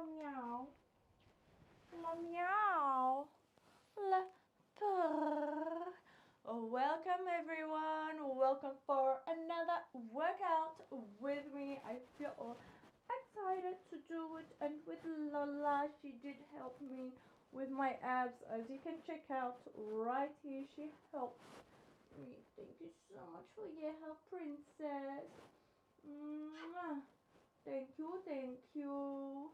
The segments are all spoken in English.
meow. La meow. La purr. Welcome everyone. Welcome for another workout with me. I feel excited to do it, and with Lola, she did help me with my abs. As you can check out right here, she helped me. Thank you so much for your help, princess. Mwah. Thank you, thank you.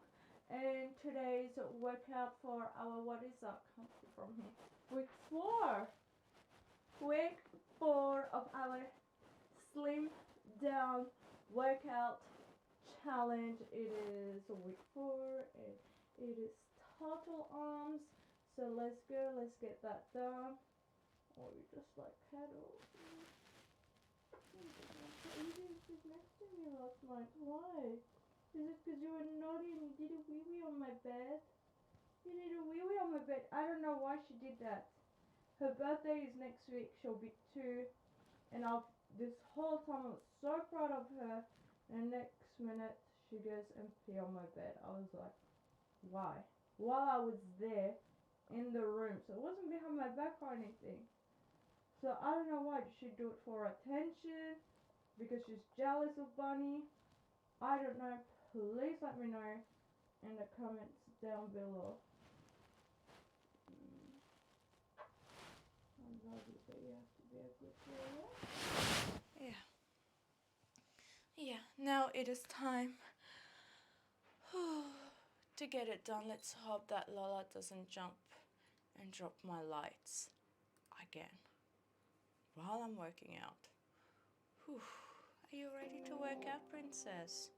And today's workout for our, what is that? Can't see from here. Week 4. Week 4 of our slim down workout challenge. It is week 4 and it is total arms. So let's go, let's get that done. Oh, you just like cuddle. You didn't sit next to me last night. Why? Is it because you were naughty and you did a wee-wee on my bed? You did a wee-wee on my bed. I don't know why she did that. Her birthday is next week. She'll be 2. And this whole time I was so proud of her. And next minute she goes and pee on my bed. I was like, why? While I was there in the room. So it wasn't behind my back or anything. So I don't know why. Did she do it for attention? Because she's jealous of Bunny? I don't know. Please let me know in the comments down below. I love you, but you have to be a good girl. Yeah. Now it is time to get it done. Let's hope that Lola doesn't jump and drop my lights again while I'm working out. Whew. Are you ready to work out, princess?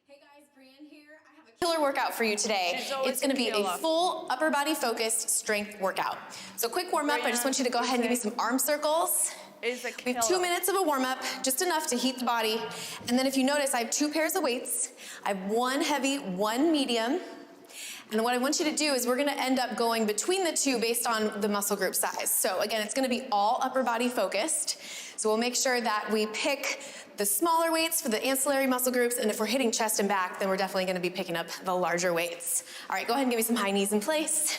Hey guys, Brienne here. I have a killer workout for you today. It's going to be a full upper body focused strength workout. So quick warm up. I just want you to go ahead and give me some arm circles. We have 2 minutes of a warm up, just enough to heat the body. And then if you notice, I have 2 pairs of weights. I have 1 heavy, 1 medium. And what I want you to do is we're gonna end up going between the 2 based on the muscle group size. So again, it's gonna be all upper body focused. So we'll make sure that we pick the smaller weights for the ancillary muscle groups, and if we're hitting chest and back, then we're definitely gonna be picking up the larger weights. All right, go ahead and give me some high knees in place.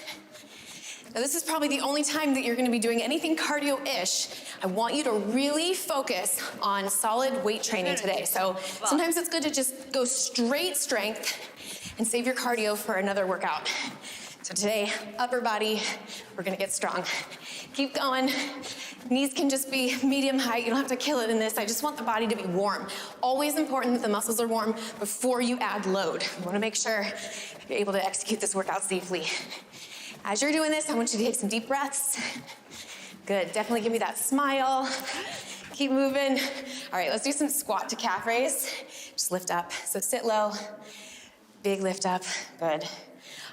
Now this is probably the only time that you're gonna be doing anything cardio-ish. I want you to really focus on solid weight training today. So sometimes it's good to just go straight strength and save your cardio for another workout. So today, upper body, we're gonna get strong. Keep going. Knees can just be medium height. You don't have to kill it in this. I just want the body to be warm. Always important that the muscles are warm before you add load. You wanna make sure you're able to execute this workout safely. As you're doing this, I want you to take some deep breaths. Good, definitely give me that smile. Keep moving. All right, let's do some squat to calf raise. Just lift up. So sit low, big lift up, good.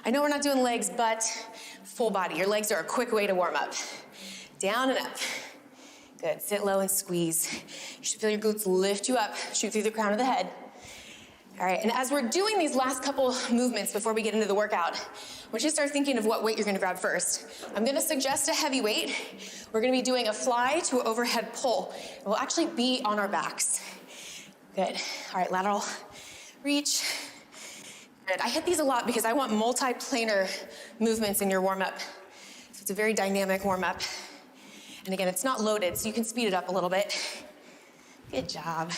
I know we're not doing legs, but full body. Your legs are a quick way to warm up. Down and up. Good, sit low and squeeze. You should feel your glutes lift you up, shoot through the crown of the head. All right, and as we're doing these last couple movements before we get into the workout, I want you to start thinking of what weight you're gonna grab first. I'm gonna suggest a heavy weight. We're gonna be doing a fly to an overhead pull. It will actually be on our backs. Good, all right, lateral reach. Good. I hit these a lot because I want multi-planar movements in your warm-up. So it's a very dynamic warm-up. And again, it's not loaded, so you can speed it up a little bit. Good job.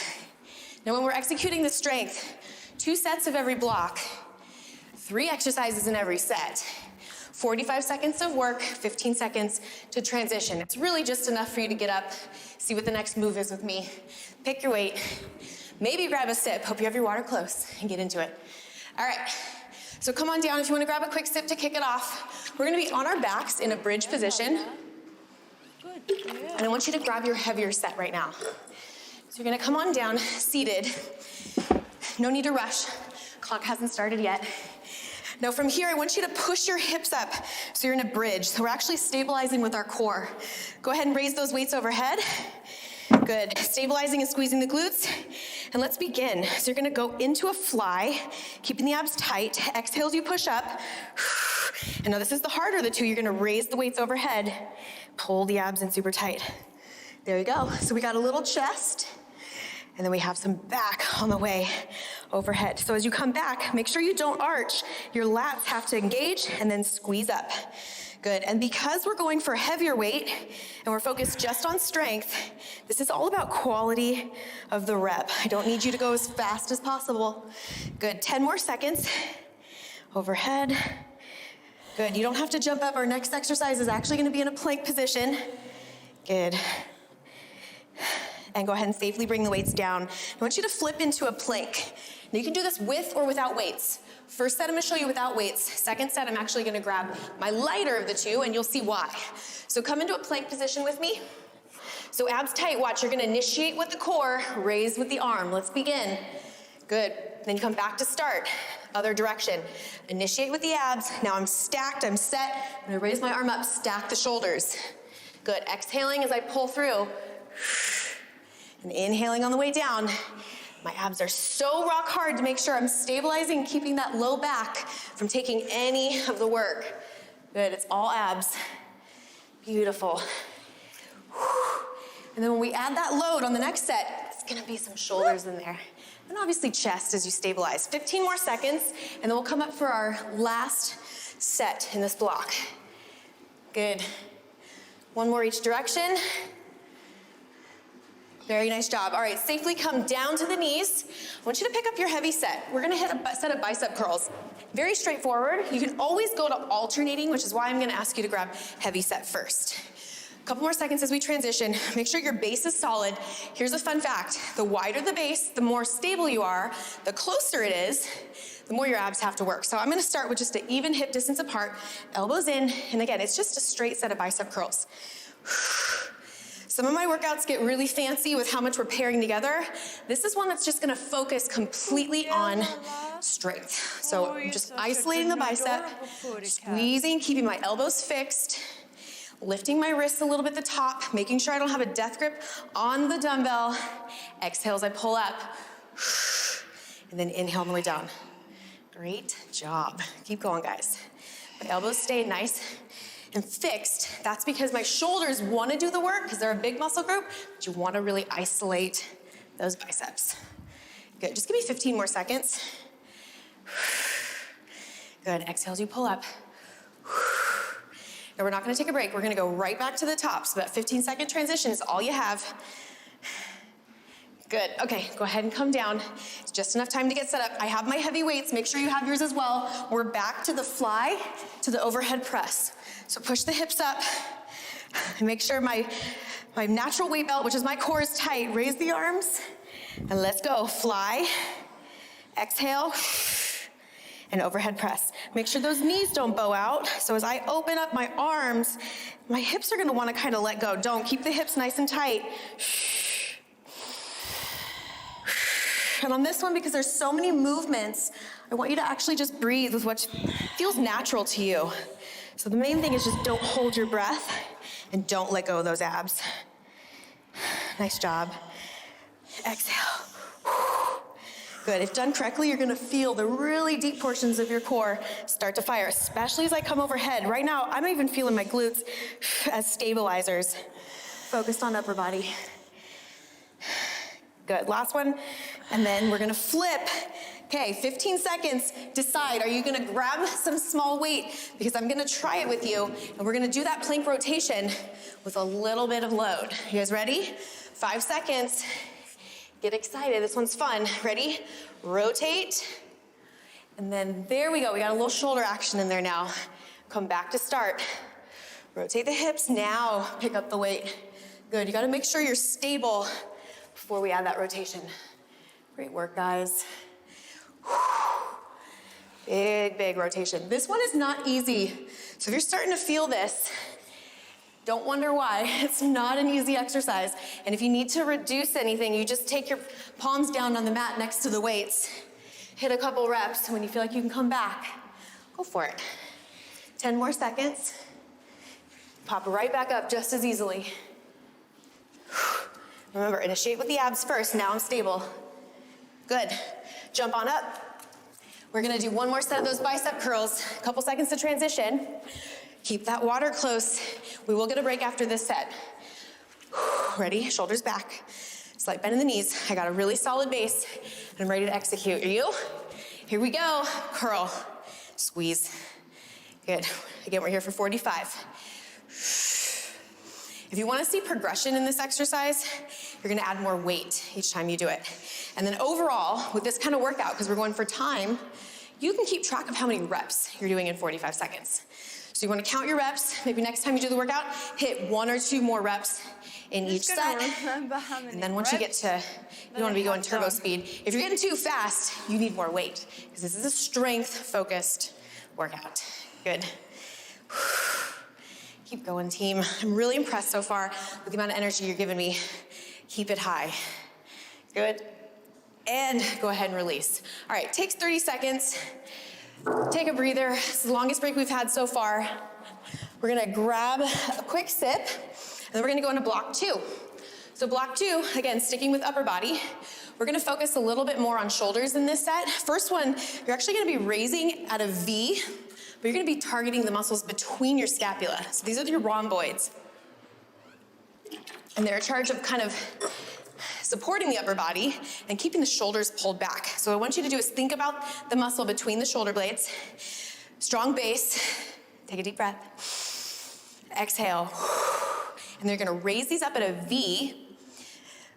Now when we're executing the strength, 2 sets of every block, 3 exercises in every set, 45 seconds of work, 15 seconds to transition. It's really just enough for you to get up, see what the next move is with me. Pick your weight, maybe grab a sip. Hope you have your water close and get into it. All right, so come on down if you want to grab a quick sip to kick it off. We're gonna be on our backs in a bridge position. And I want you to grab your heavier set right now. So you're gonna come on down, seated. No need to rush. Clock hasn't started yet. Now from here, I want you to push your hips up so you're in a bridge. So we're actually stabilizing with our core. Go ahead and raise those weights overhead. Good, stabilizing and squeezing the glutes. And let's begin. So you're gonna go into a fly, keeping the abs tight. Exhale as you push up. And now this is the harder of the 2. You're gonna raise the weights overhead. Pull the abs in super tight. There you go. So we got a little chest. And then we have some back on the way overhead. So as you come back, make sure you don't arch. Your lats have to engage and then squeeze up. Good, and because we're going for heavier weight and we're focused just on strength, this is all about quality of the rep. I don't need you to go as fast as possible. Good, 10 more seconds. Overhead. Good, you don't have to jump up. Our next exercise is actually gonna be in a plank position. Good. And go ahead and safely bring the weights down. I want you to flip into a plank. Now you can do this with or without weights. First set I'm gonna show you without weights. Second set I'm actually gonna grab my lighter of the two and you'll see why. So come into a plank position with me. So abs tight, watch, you're gonna initiate with the core, raise with the arm. Let's begin. Good, then come back to start. Other direction. Initiate with the abs. Now I'm stacked, I'm set. I'm gonna raise my arm up, stack the shoulders. Good, exhaling as I pull through. And inhaling on the way down. My abs are so rock hard to make sure I'm stabilizing and keeping that low back from taking any of the work. Good, it's all abs. Beautiful. And then when we add that load on the next set, it's gonna be some shoulders in there. And obviously chest as you stabilize. 15 more seconds, and then we'll come up for our last set in this block. Good. One more each direction. Very nice job. All right, safely come down to the knees. I want you to pick up your heavy set. We're gonna hit a set of bicep curls. Very straightforward. You can always go to alternating, which is why I'm gonna ask you to grab heavy set first. A couple more seconds as we transition. Make sure your base is solid. Here's a fun fact. The wider the base, the more stable you are, the closer it is, the more your abs have to work. So I'm gonna start with just an even hip distance apart, elbows in, and again, it's just a straight set of bicep curls. Some of my workouts get really fancy with how much we're pairing together. This is one that's just gonna focus completely on strength. So I'm just isolating the bicep, squeezing, keeping my elbows fixed, lifting my wrists a little bit at the top, making sure I don't have a death grip on the dumbbell. Exhale as I pull up, and then inhale on the way down. Great job. Keep going, guys. My elbows stay nice and fixed. That's because my shoulders want to do the work because they're a big muscle group, but you want to really isolate those biceps. Good, just give me 15 more seconds. Good, exhale as you pull up. Now we're not gonna take a break. We're gonna go right back to the top. So that 15-second transition is all you have. Good, okay, go ahead and come down. It's just enough time to get set up. I have my heavy weights, make sure you have yours as well. We're back to the fly, to the overhead press. So push the hips up, and make sure my natural weight belt, which is my core, is tight. Raise the arms, and let's go. Fly, exhale, and overhead press. Make sure those knees don't bow out. So as I open up my arms, my hips are gonna wanna kinda let go. Don't, keep the hips nice and tight. And on this one, because there's so many movements, I want you to actually just breathe with what feels natural to you. So the main thing is just don't hold your breath and don't let go of those abs. Nice job. Exhale. Good, if done correctly, you're gonna feel the really deep portions of your core start to fire, especially as I come overhead. Right now, I'm even feeling my glutes as stabilizers. Focused on upper body. Good, last one, and then we're gonna flip. Okay, 15 seconds, decide, are you gonna grab some small weight? Because I'm gonna try it with you, and we're gonna do that plank rotation with a little bit of load. You guys ready? 5 seconds. Get excited, this one's fun. Ready? Rotate. And then there we go, we got a little shoulder action in there now. Come back to start. Rotate the hips, now pick up the weight. Good, you gotta make sure you're stable before we add that rotation. Great work, guys. Big, big rotation. This one is not easy. So if you're starting to feel this, don't wonder why. It's not an easy exercise. And if you need to reduce anything, you just take your palms down on the mat next to the weights. Hit a couple reps. When you feel like you can come back, go for it. 10 more seconds. Pop right back up just as easily. Remember, initiate with the abs first. Now I'm stable. Good. Jump on up. We're gonna do one more set of those bicep curls. A couple seconds to transition. Keep that water close. We will get a break after this set. Ready? Shoulders back. Slight bend in the knees. I got a really solid base, and I'm ready to execute. Are you? Here we go. Curl, squeeze. Good. Again, we're here for 45. If you want to see progression in this exercise, you're going to add more weight each time you do it. And then overall, with this kind of workout, because we're going for time, you can keep track of how many reps you're doing in 45 seconds. So you want to count your reps. Maybe next time you do the workout, hit 1 or 2 more reps in each set. And then once you get to, you want to be going turbo speed. If you're getting too fast, you need more weight, because this is a strength-focused workout. Good. Keep going, team. I'm really impressed so far with the amount of energy you're giving me. Keep it high. Good. And go ahead and release. All right, takes 30 seconds. Take a breather. It's the longest break we've had so far. We're gonna grab a quick sip, and then we're gonna go into block 2. So block 2, again, sticking with upper body. We're gonna focus a little bit more on shoulders in this set. First one, you're actually gonna be raising at a V, but you're gonna be targeting the muscles between your scapula. So these are your rhomboids. And they're in charge of kind of supporting the upper body and keeping the shoulders pulled back. So what I want you to do is think about the muscle between the shoulder blades. Strong base. Take a deep breath. Exhale. And they're gonna raise these up at a V,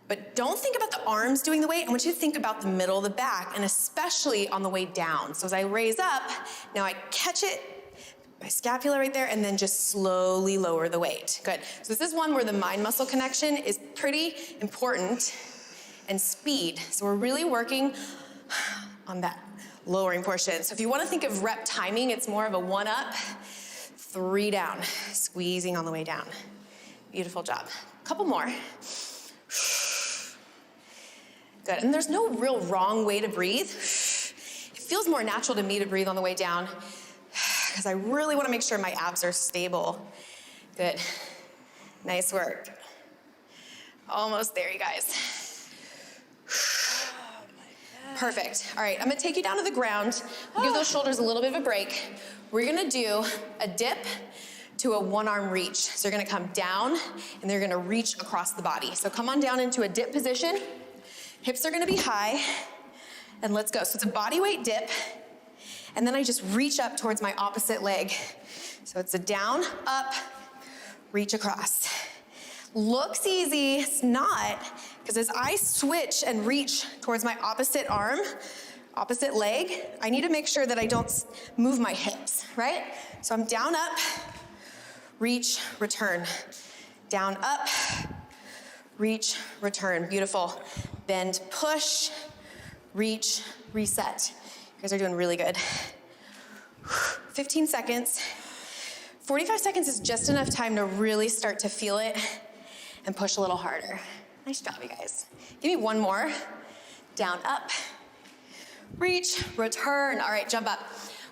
but don't think about the arms doing the weight. I want you to think about the middle of the back, and especially on the way down. So as I raise up, now I catch it, my scapula right there, and then just slowly lower the weight. Good. So this is one where the mind-muscle connection is pretty important, and speed. So we're really working on that lowering portion. So if you want to think of rep timing, it's more of a 1 up, 3 down, squeezing on the way down. Beautiful job. Couple more. Good. And there's no real wrong way to breathe. It feels more natural to me to breathe on the way down, because I really want to make sure my abs are stable. Good. Nice work. Almost there, you guys. Perfect. All right, I'm gonna take you down to the ground. Give those shoulders a little bit of a break. We're gonna do a dip to a 1-arm reach. So you're gonna come down, and they're gonna reach across the body. So come on down into a dip position. Hips are gonna be high, and let's go. So it's a body weight dip, and then I just reach up towards my opposite leg. So it's a down, up, reach across. Looks easy, it's not, because as I switch and reach towards my opposite arm, opposite leg, I need to make sure that I don't move my hips, right? So I'm down, up, reach, return. Down, up, reach, return. Beautiful. Bend, push, reach, reset. You guys are doing really good. 15 seconds. 45 seconds is just enough time to really start to feel it and push a little harder. Nice job, you guys. Give me one more. Down, up, reach, return. All right, jump up.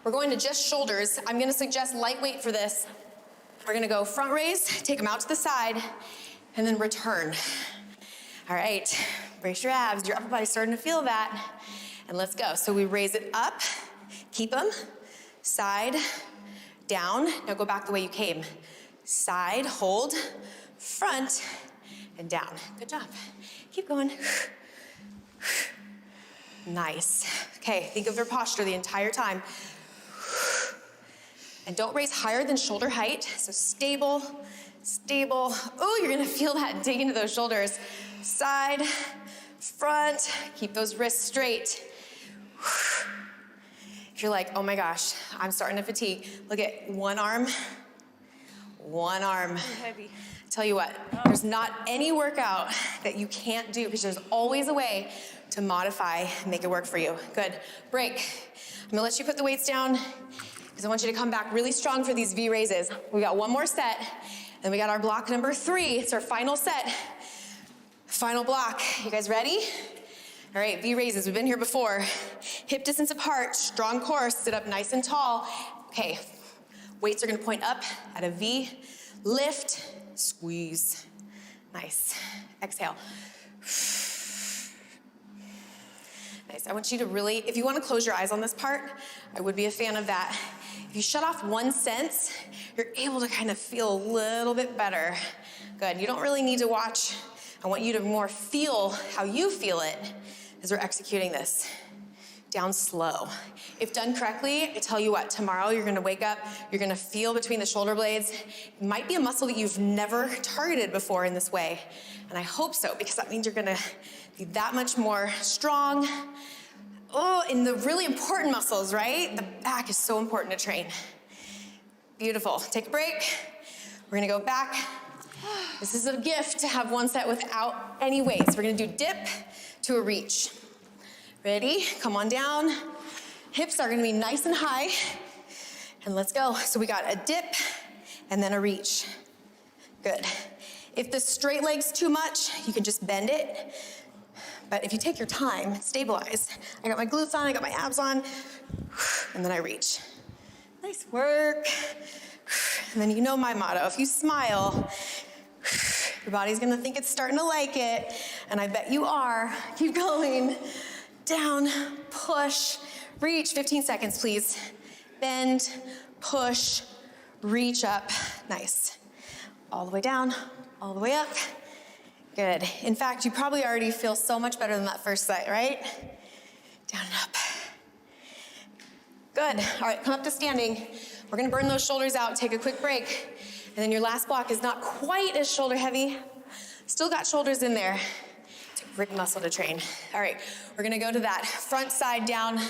We're going to just shoulders. I'm gonna suggest lightweight for this. We're gonna go front raise, take them out to the side, and then return. All right, brace your abs. Your upper body's starting to feel that. And let's go. So we raise it up, keep them, side, down. Now go back the way you came. Side, hold, front, and down. Good job. Keep going. Nice. Okay, think of your posture the entire time. And don't raise higher than shoulder height. So stable, stable. Oh, you're gonna feel that dig into those shoulders. Side, front, keep those wrists straight. If you're like, oh my gosh, I'm starting to fatigue, look at one arm. Heavy. Tell you what, there's not any workout that you can't do, because there's always a way to modify and make it work for you. Good, break. I'm gonna let you put the weights down, because I want you to come back really strong for these V raises. We got one more set, then we got our block number 3. It's our final set, final block. You guys ready? All right, V raises, we've been here before. Hip distance apart, strong core, sit up nice and tall. Okay, weights are gonna point up at a V, lift, squeeze. Nice, exhale. Nice, I want you to really, if you wanna close your eyes on this part, I would be a fan of that. If you shut off one sense, you're able to kind of feel a little bit better. Good, you don't really need to watch I want you to more feel how you feel it as we're executing this. Down slow. If done correctly, I tell you what, tomorrow you're gonna wake up, you're gonna feel between the shoulder blades. It might be a muscle that you've never targeted before in this way. And I hope so, because that means you're gonna be that much more strong. Oh, and the really important muscles, right? The back is so important to train. Beautiful. Take a break. We're gonna go back. This is a gift to have one set without any weights. We're gonna do dip to a reach. Ready? Come on down. Hips are gonna be nice and high. And let's go. So we got a dip and then a reach. Good. If the straight leg's too much, you can just bend it. But if you take your time, stabilize. I got my glutes on, I got my abs on, and then I reach. Nice work. And then you know my motto, if you smile, your body's gonna think it's starting to like it, and I bet you are. Keep going. Down, push, reach. 15 seconds, please. Bend, push, reach up. Nice. All the way down, all the way up. Good. In fact, you probably already feel so much better than that first set, right? Down and up. Good. All right, come up to standing. We're gonna burn those shoulders out, take a quick break. And then your last block is not quite as shoulder heavy. Still got shoulders in there. It's a great muscle to train. All right, we're gonna go to that front side down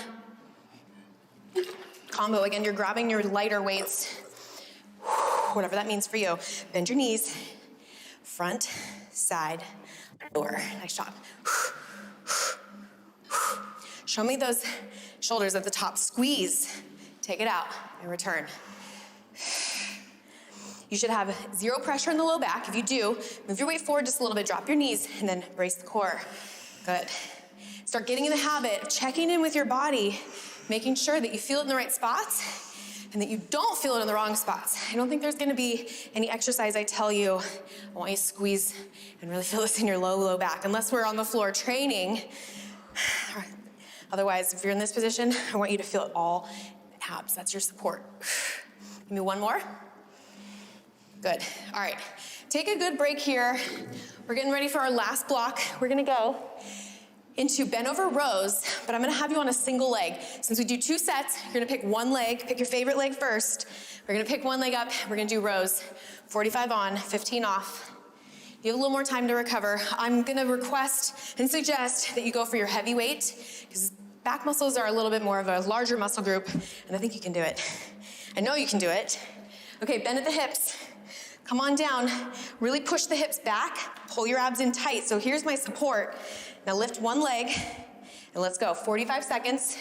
combo. Again, you're grabbing your lighter weights, whatever that means for you. Bend your knees, front, side, lower. Nice job. Show me those shoulders at the top. Squeeze. Take it out and return. You should have zero pressure in the low back. If you do, move your weight forward just a little bit, drop your knees, and then brace the core. Good. Start getting in the habit of checking in with your body, making sure that you feel it in the right spots and that you don't feel it in the wrong spots. I don't think there's gonna be any exercise I tell you, I want you to squeeze and really feel this in your low back, unless we're on the floor training. Otherwise, if you're in this position, I want you to feel it all in abs. That's your support. Give me one more. Good. All right. Take a good break here. We're getting ready for our last block. We're gonna go into bent over rows, but I'm gonna have you on a single leg. Since we do 2 sets, you're gonna pick one leg, pick your favorite leg first. We're gonna pick one leg up, we're gonna do rows. 45 on, 15 off. You have a little more time to recover. I'm gonna request and suggest that you go for your heavy weight, because back muscles are a little bit more of a larger muscle group, and I think you can do it. I know you can do it. Okay, bend at the hips. Come on down, really push the hips back, pull your abs in tight. So here's my support. Now lift one leg, and let's go. 45 seconds,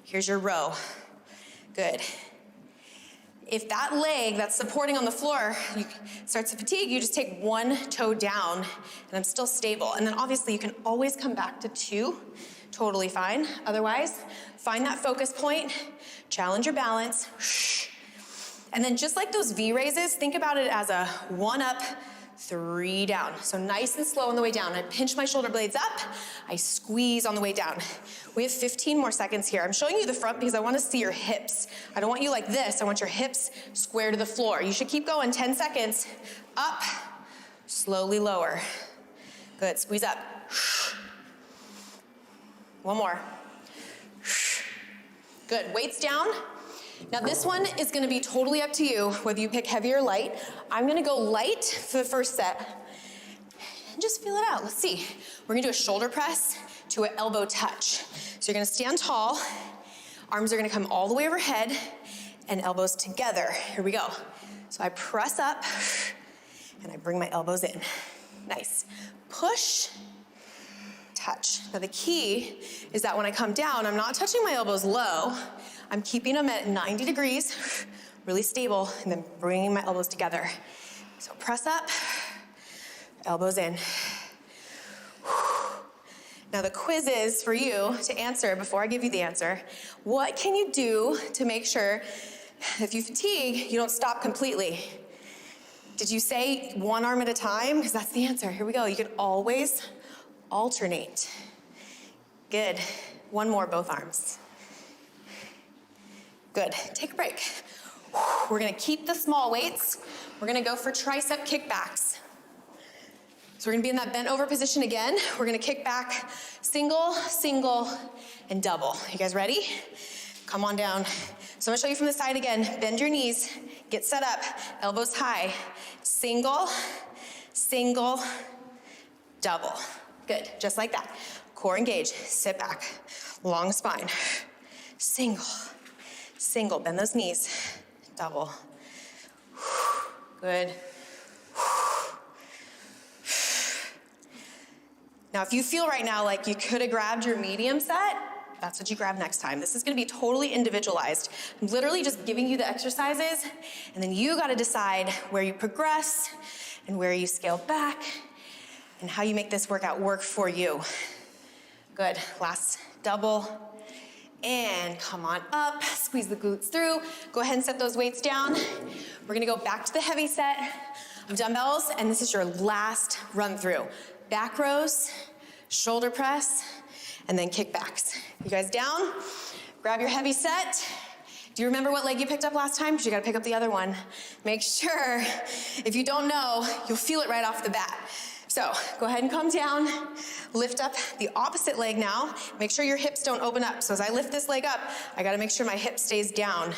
here's your row. Good. If that leg that's supporting on the floor starts to fatigue, you just take one toe down, and I'm still stable. And then obviously you can always come back to 2, totally fine. Otherwise, find that focus point, challenge your balance, and then just like those V raises, think about it as a 1 up, 3 down. So nice and slow on the way down. I pinch my shoulder blades up, I squeeze on the way down. We have 15 more seconds here. I'm showing you the front because I want to see your hips. I don't want you like this, I want your hips square to the floor. You should keep going, 10 seconds. Up, slowly lower. Good, squeeze up. One more. Good, weights down. Now this one is gonna be totally up to you, whether you pick heavy or light. I'm gonna go light for the first set. And just feel it out, let's see. We're gonna do a shoulder press to an elbow touch. So you're gonna stand tall, arms are gonna come all the way overhead, and elbows together. Here we go. So I press up, and I bring my elbows in. Nice. Push, touch. Now the key is that when I come down, I'm not touching my elbows low, I'm keeping them at 90 degrees, really stable, and then bringing my elbows together. So press up, elbows in. Now the quiz is for you to answer before I give you the answer. What can you do to make sure if you fatigue, you don't stop completely? Did you say one arm at a time? Because that's the answer. Here we go. You could always alternate. Good. One more, both arms. Good, take a break. We're gonna keep the small weights. We're gonna go for tricep kickbacks. So we're gonna be in that bent over position again. We're gonna kick back, single, single, and double. You guys ready? Come on down. So I'm gonna show you from the side again. Bend your knees, get set up, elbows high. Single, single, double. Good, just like that. Core engage, sit back, long spine. Single, single, bend those knees, double. Good. Now, if you feel right now like you could have grabbed your medium set, that's what you grab next time. This is gonna be totally individualized. I'm literally just giving you the exercises, and then you gotta decide where you progress and where you scale back and how you make this workout work for you. Good, last double. And come on up, squeeze the glutes through. Go ahead and set those weights down. We're gonna go back to the heavy set of dumbbells, and this is your last run through. Back rows, shoulder press, and then kickbacks. You guys down? Grab your heavy set. Do you remember what leg you picked up last time? Because you gotta pick up the other one. Make sure, if you don't know, you'll feel it right off the bat. So go ahead and come down, lift up the opposite leg now. Make sure your hips don't open up. So as I lift this leg up, I gotta make sure my hip stays down.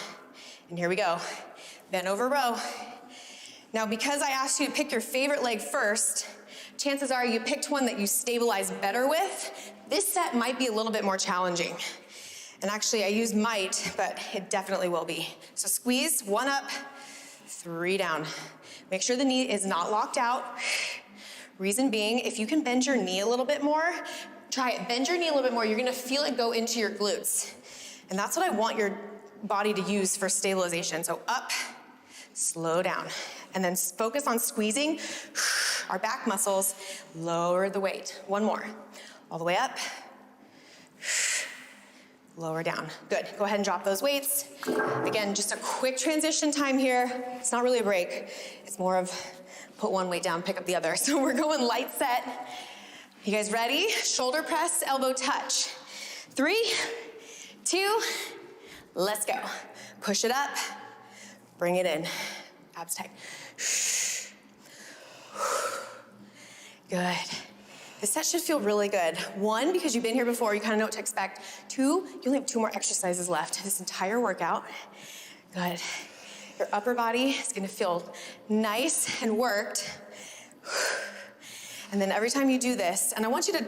And here we go, bent over row. Now because I asked you to pick your favorite leg first, chances are you picked one that you stabilize better with. This set might be a little bit more challenging. And actually I use might, but it definitely will be. So squeeze, 1 up, 3 down. Make sure the knee is not locked out. Reason being, if you can bend your knee a little bit more, try it, bend your knee a little bit more, you're gonna feel it go into your glutes. And that's what I want your body to use for stabilization. So up, slow down. And then focus on squeezing our back muscles, lower the weight. 1 more, all the way up, lower down. Good, go ahead and drop those weights. Again, just a quick transition time here. It's not really a break, it's more of put one weight down, pick up the other. So we're going light set. You guys ready? Shoulder press, elbow touch. 3, 2, let's go. Push it up, bring it in. Abs tight. Good. This set should feel really good. 1, because you've been here before, you kind of know what to expect. 2, you only have 2 more exercises left this entire workout. Good. Your upper body is gonna feel nice and worked. And then every time you do this, and I want you to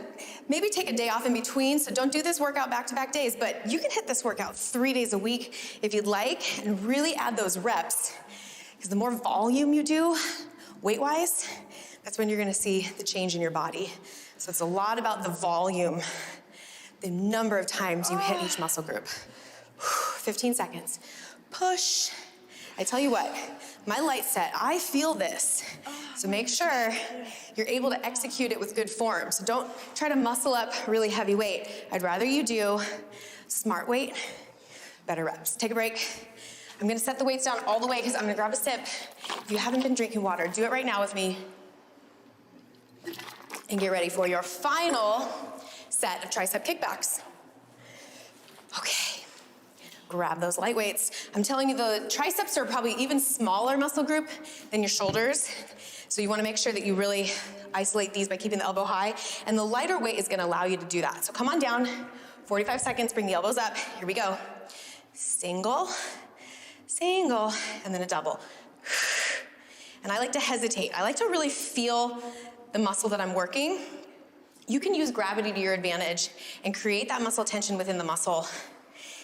maybe take a day off in between, so don't do this workout back-to-back days, but you can hit this workout 3 days a week if you'd like, and really add those reps. Because the more volume you do, weight-wise, that's when you're gonna see the change in your body. So it's a lot about the volume, the number of times you hit each muscle group. 15 seconds. Push. I tell you what, my light set, I feel this. So make sure you're able to execute it with good form. So don't try to muscle up really heavy weight. I'd rather you do smart weight, better reps. Take a break. I'm gonna set the weights down all the way because I'm gonna grab a sip. If you haven't been drinking water, do it right now with me. And get ready for your final set of tricep kickbacks. Okay, grab those light weights. I'm telling you, the triceps are probably even smaller muscle group than your shoulders. So you wanna make sure that you really isolate these by keeping the elbow high. And the lighter weight is gonna allow you to do that. So come on down, 45 seconds, bring the elbows up. Here we go. Single, single, and then a double. And I like to hesitate. I like to really feel the muscle that I'm working. You can use gravity to your advantage and create that muscle tension within the muscle.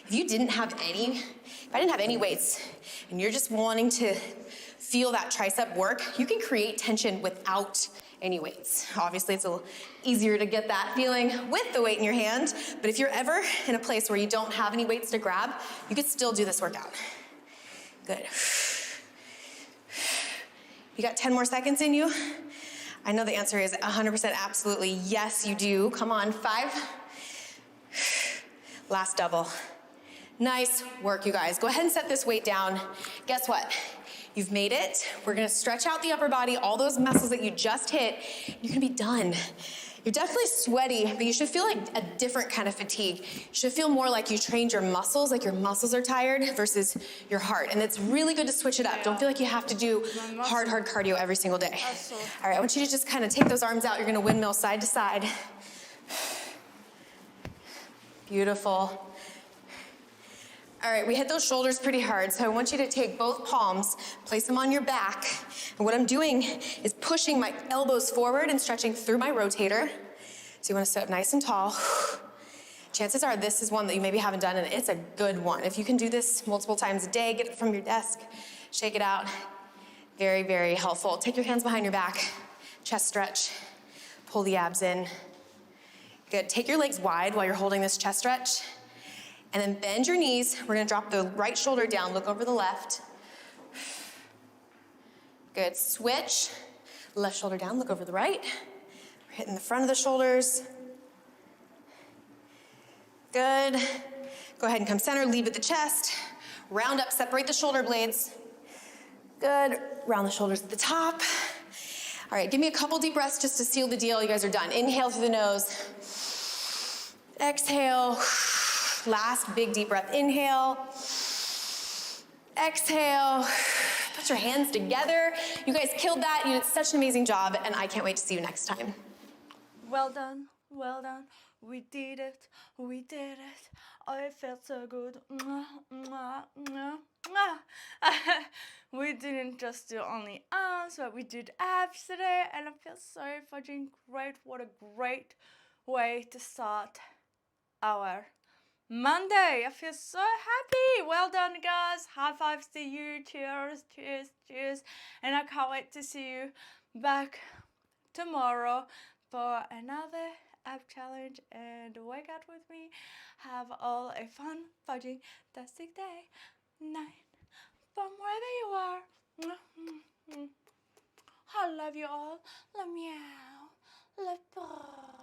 If you didn't have any, if I didn't have any weights, and you're just wanting to feel that tricep work, you can create tension without any weights. Obviously, it's a little easier to get that feeling with the weight in your hand, but if you're ever in a place where you don't have any weights to grab, you could still do this workout. Good. You got 10 more seconds in you? I know the answer is 100% absolutely yes, you do. Come on, 5. Last double. Nice work, you guys. Go ahead and set this weight down. Guess what? You've made it. We're gonna stretch out the upper body, all those muscles that you just hit. You're gonna be done. You're definitely sweaty, but you should feel like a different kind of fatigue. You should feel more like you trained your muscles, like your muscles are tired versus your heart. And it's really good to switch it up. Don't feel like you have to do hard cardio every single day. All right, I want you to just kind of take those arms out. You're gonna windmill side to side. Beautiful. All right, we hit those shoulders pretty hard, so I want you to take both palms, place them on your back, and what I'm doing is pushing my elbows forward and stretching through my rotator. So you wanna sit up nice and tall. Chances are this is one that you maybe haven't done, and it's a good one. If you can do this multiple times a day, get it from your desk, shake it out. Very, very helpful. Take your hands behind your back, chest stretch, pull the abs in. Good, take your legs wide while you're holding this chest stretch. And then bend your knees. We're gonna drop the right shoulder down, look over the left. Good, switch. Left shoulder down, look over the right. We're hitting the front of the shoulders. Good. Go ahead and come center, lead with the chest. Round up, separate the shoulder blades. Good, round the shoulders at the top. All right, give me a couple deep breaths just to seal the deal. You guys are done. Inhale through the nose. Exhale. Last big deep breath, inhale. Exhale. Put your hands together. You guys killed that. You did such an amazing job, and I can't wait to see you next time. Well done, well done. We did it, we did it. Oh, it felt so good. Mwah, mwah, mwah, mwah. We didn't just do only arms, but we did abs today, and I feel so fucking great. What a great way to start our Monday. I feel so happy. Well done, guys. High fives to you. Cheers, cheers, cheers. And I can't wait to see you back tomorrow for another ab challenge and workout with me. Have all a fun, fudging, fantastic day, night, from wherever you are. I love you all. Love meow. Love brrr.